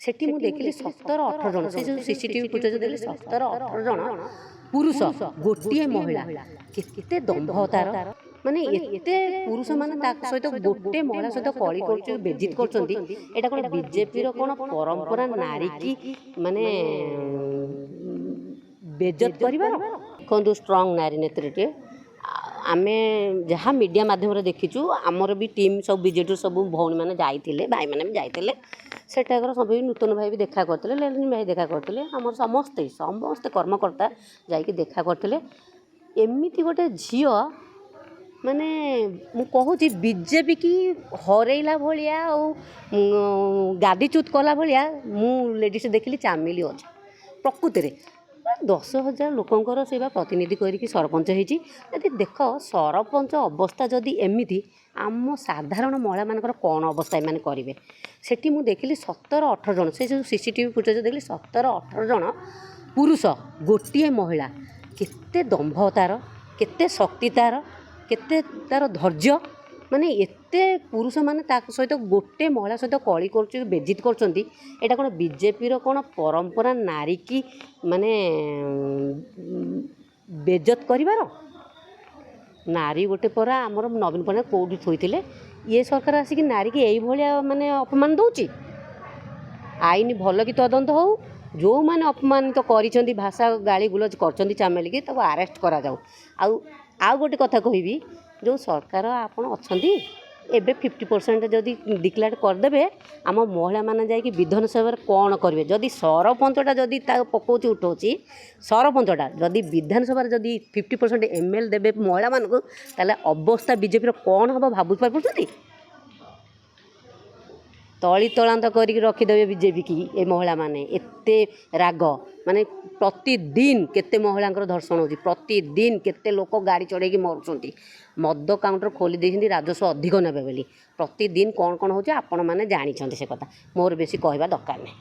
सेठी मु देखिली 17-18 जन से जो सीसीटीवी फुटेज देखिली 17-18 जन पुरुष गोटे महिला केते दंभ तार माने एते पुरुष माने सहित गोटे महिला सहित कली कर बेजित कर बीजेपी कोन परंपरा नारी की माने बेजत करिवार कहतु स्ट्रांग नारी नेत्री आमे जहाँ मीडिया माध्यम देखीचु आमर भी टीम सब बीजेडी सब भौणी मैंने जाइए भाई मैंने भी जाइए सेठाकर सब नूतन भाई भी देखा करते लेलिन भाई देखा करते आम समस्ते समस्ते कर्मकर्ता जाकि देखा करते एमती गोटे झी माने मु कहूँ बीजेपी की हरैला भाया गादीच्युत कला भाया मु लेडीज देखिली चामिली अच्छे प्रकृति में 10,000 लोकंर से प्रतिनिधि करके सरपंच होती देख सरपंच अवस्था जदि एमती आम साधारण महिला मानकर कौन अवस्था मैंने करेंगे सेठी मु देखिली 17-18 जन से जो सीसीटीवी फुटेज देखिली 17-18 जन पुरुष गोटे महिला केते दंभ तार केते शक्ति तार केते तार धैर्य माने एते पुरुष माने सहित गोटे महिला सहित कली कर बेजित कर कौन बीजेपी कौन परंपरा नारी की माने बेजत करिवार नारी गोटे पर आमर नवीन पट्टनायक कौटी थोइथिले ये सरकार आसिक नारी की यही भाया माने अपमान दौची आईन भल कि तदंत हो जो मैंने अपमानित कर भाषा गाली गुलज कर चामेलिकी आरेस्ट करा जाऊ आउ गोटे कथा कहबी जो सरकार आपन अच्छी एबे 50% जदि डिक्लेयर करदे आम महिला मैंने जाकि विधानसभा कौन करेंगे जदि सरपंचटा जदि पकाउच उठाऊँ सरपंचटा जदि विधानसभा जदि 50% एमएल देवे महिला मानक ताले अवस्था बीजेपी कौन हम भावु पार्टी तली तलांत कर रखिदेवे बीजेपी की ए महिला माने एते राग माने प्रतिदिन केते महिला धर्षण होती प्रतिदिन केते लोक गाड़ी चढ़े मरुंट मद काउंटर खोली देती राजस्व अधिक नेबे बोली प्रतिदिन कौन कौन होचे आपण माने जानी से कथा मोर बेसी कहवा दरकार नहीं।